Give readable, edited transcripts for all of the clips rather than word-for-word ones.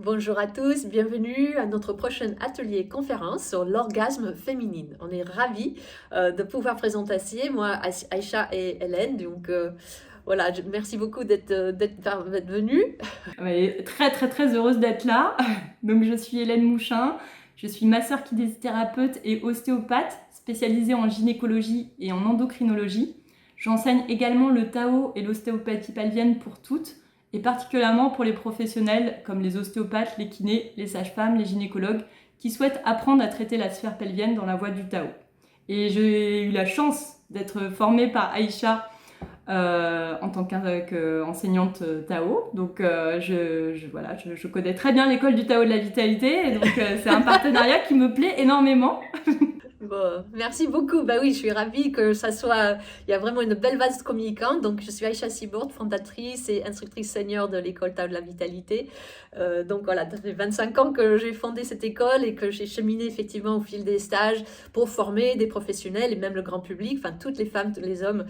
bonjour à tous, bienvenue à notre prochain atelier conférence sur l'orgasme féminine. On est ravis de pouvoir présenter, moi, Aïcha et Hélène. Donc voilà, merci beaucoup d'être venus. Ouais, très très très heureuse d'être là. Donc je suis Hélène Mouchin, je suis masseur kinésithérapeute et ostéopathe spécialisée en gynécologie et en endocrinologie. J'enseigne également le Tao et l'ostéopathie pelvienne pour toutes, et particulièrement pour les professionnels comme les ostéopathes, les kinés, les sages-femmes, les gynécologues qui souhaitent apprendre à traiter la sphère pelvienne dans la voie du Tao. Et j'ai eu la chance d'être formée par Aïcha en tant qu'enseignante Tao. Donc je connais très bien l'école du Tao de la vitalité, et donc c'est un partenariat qui me plaît énormément. Bon, merci beaucoup. Bah oui, je suis ravie que ça soit. Il y a vraiment une belle vase communicante. Donc, je suis Aïcha Sibourd, fondatrice et instructrice senior de l'école Tao de la Vitalité. Donc voilà, ça fait 25 ans que j'ai fondé cette école et que j'ai cheminé effectivement au fil des stages pour former des professionnels et même le grand public, enfin toutes les femmes, tous les hommes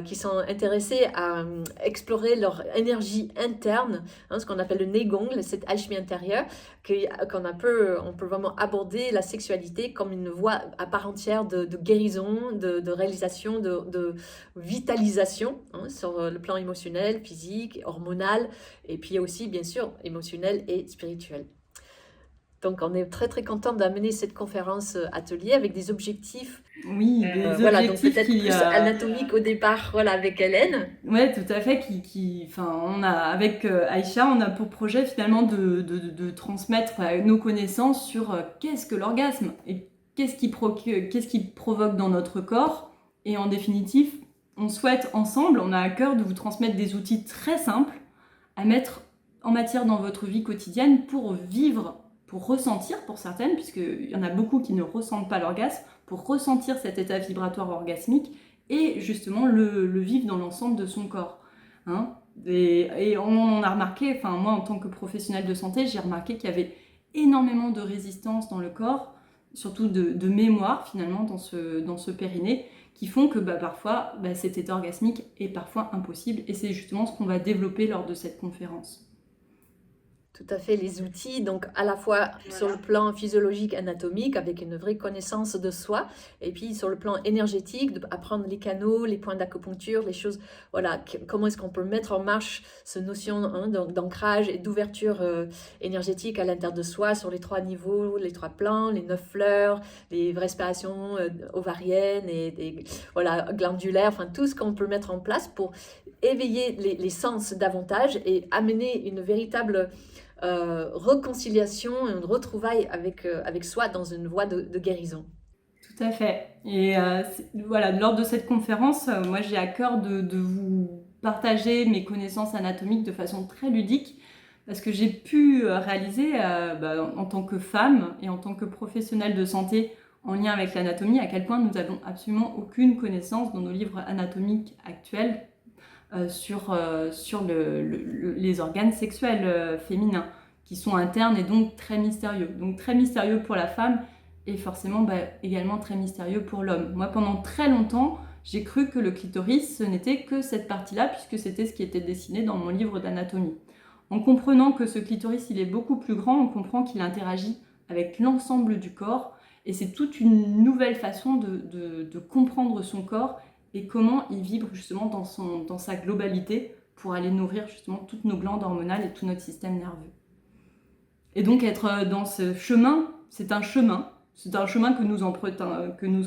qui sont intéressés à explorer leur énergie interne, ce qu'on appelle le Neigong, cette alchimie intérieure, on peut vraiment aborder la sexualité comme une voie à part entière de guérison, de réalisation, de vitalisation, sur le plan émotionnel, physique, hormonal, et puis aussi, bien sûr, émotionnel et spirituel. Donc, on est très, très content d'amener cette conférence atelier avec des objectifs. Oui, des objectifs voilà, donc peut-être plus anatomiques au départ, voilà, avec Hélène. Ouais, tout à fait. On a, avec Aïcha, on a pour projet finalement de transmettre nos connaissances sur qu'est-ce que l'orgasme et qu'est-ce qui provoque dans notre corps. Et en définitive, on souhaite ensemble, on a à cœur de vous transmettre des outils très simples à mettre en matière dans votre vie quotidienne pour vivre, pour ressentir pour certaines, puisqu'il y en a beaucoup qui ne ressentent pas l'orgasme, pour ressentir cet état vibratoire orgasmique et justement le vivre dans l'ensemble de son corps. Et on a remarqué, moi en tant que professionnelle de santé, j'ai remarqué qu'il y avait énormément de résistance dans le corps, surtout de mémoire finalement dans ce périnée, qui font que parfois cet état orgasmique est parfois impossible, et c'est justement ce qu'on va développer lors de cette conférence. Tout à fait, les outils, donc à la fois sur le plan physiologique, anatomique, avec une vraie connaissance de soi, et puis sur le plan énergétique, d'apprendre les canaux, les points d'acupuncture, les choses, voilà, comment est-ce qu'on peut mettre en marche cette notion d'ancrage et d'ouverture énergétique à l'intérieur de soi, sur les 3 niveaux, les 3 plans, les 9 fleurs, les respirations ovariennes et voilà, glandulaires, enfin tout ce qu'on peut mettre en place pour éveiller les sens davantage et amener une véritable réconciliation et une retrouvaille avec soi dans une voie de guérison. Tout à fait. Et voilà, lors de cette conférence, moi j'ai à cœur de vous partager mes connaissances anatomiques de façon très ludique, parce que j'ai pu réaliser en tant que femme et en tant que professionnelle de santé en lien avec l'anatomie, à quel point nous n'avons absolument aucune connaissance dans nos livres anatomiques actuels sur les organes sexuels féminins, qui sont internes et donc très mystérieux. Donc très mystérieux pour la femme et forcément également très mystérieux pour l'homme. Moi, pendant très longtemps, j'ai cru que le clitoris, ce n'était que cette partie-là, puisque c'était ce qui était dessiné dans mon livre d'anatomie. En comprenant que ce clitoris, il est beaucoup plus grand, on comprend qu'il interagit avec l'ensemble du corps, et c'est toute une nouvelle façon de comprendre son corps et comment il vibre justement dans sa globalité pour aller nourrir justement toutes nos glandes hormonales et tout notre système nerveux. Et donc être dans ce chemin, c'est un chemin que nous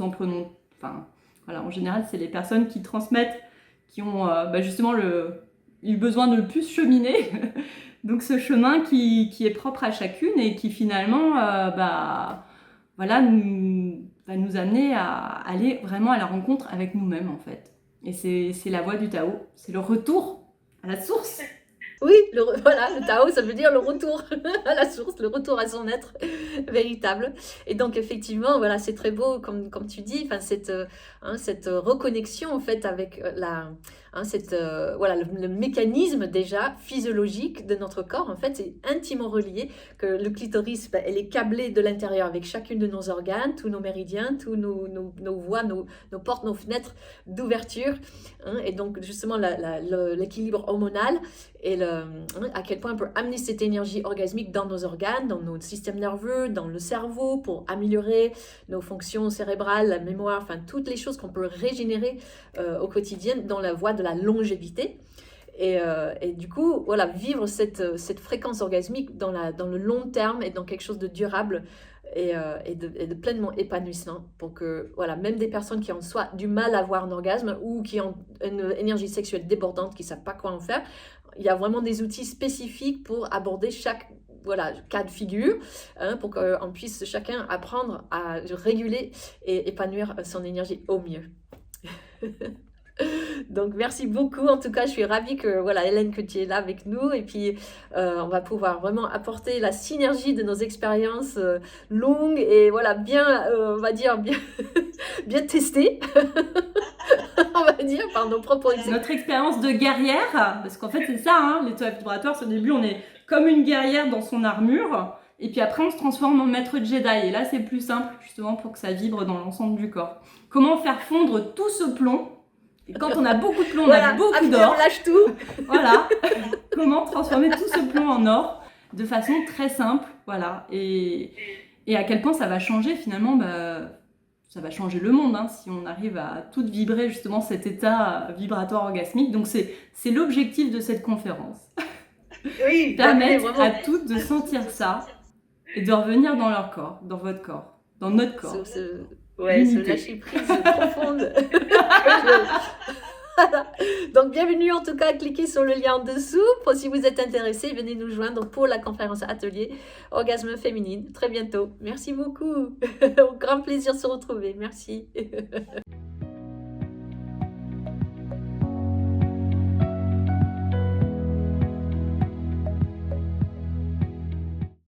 emprenons. Enfin, voilà, en général, c'est les personnes qui transmettent, qui ont justement eu besoin de plus cheminer. Donc ce chemin qui est propre à chacune et qui finalement va nous amener à aller vraiment à la rencontre avec nous-mêmes en fait. Et c'est la voie du Tao, c'est le retour à la source. Oui, le Tao, ça veut dire le retour à la source, le retour à son être véritable. Et donc, effectivement, voilà, c'est très beau, comme tu dis, cette reconnexion, en fait, avec Hein, voilà, le mécanisme déjà physiologique de notre corps, en fait, c'est intimement relié, que le clitoris, elle est câblée de l'intérieur avec chacune de nos organes, tous nos méridiens, tous nos voies, nos portes, nos fenêtres d'ouverture, hein, et donc justement l'équilibre hormonal et à quel point on peut amener cette énergie orgasmique dans nos organes, dans nos systèmes nerveux, dans le cerveau, pour améliorer nos fonctions cérébrales, la mémoire, enfin toutes les choses qu'on peut régénérer au quotidien dans la voie de la longévité. Et du coup, voilà, vivre cette fréquence orgasmique dans le long terme et dans quelque chose de durable et de pleinement épanouissant, pour que, voilà, même des personnes qui ont soit du mal à avoir un orgasme ou qui ont une énergie sexuelle débordante, qui ne savent pas quoi en faire, il y a vraiment des outils spécifiques pour aborder chaque cas de figure, hein, pour qu'on puisse chacun apprendre à réguler et épanouir son énergie au mieux. Donc merci beaucoup, en tout cas je suis ravie que Hélène, que tu es là avec nous, et puis on va pouvoir vraiment apporter la synergie de nos expériences longues et bien on va dire bien testées on va dire par nos propres exemples. Notre expérience de guerrière, parce qu'en fait c'est ça, hein, les toilettes vibratoires, au début on est comme une guerrière dans son armure, et puis après on se transforme en maître Jedi, et là c'est plus simple justement pour que ça vibre dans l'ensemble du corps. Comment faire fondre tout ce plomb? Et quand on a beaucoup de plomb, on a beaucoup d'or. On lâche tout. Voilà. Comment transformer tout ce plomb en or de façon très simple, voilà. Et à quel point ça va changer finalement, ça va changer le monde, hein, si on arrive à tout vibrer justement cet état vibratoire orgasmique. Donc c'est l'objectif de cette conférence. Oui, permettre à toutes de sentir ça et de revenir dans leur corps, dans votre corps, dans notre corps. Ce lâcher prise profonde. Donc bienvenue en tout cas, cliquez sur le lien en dessous si vous êtes intéressé, venez nous joindre pour la conférence atelier Orgasme féminine très bientôt. Merci beaucoup. Au grand plaisir de se retrouver. Merci.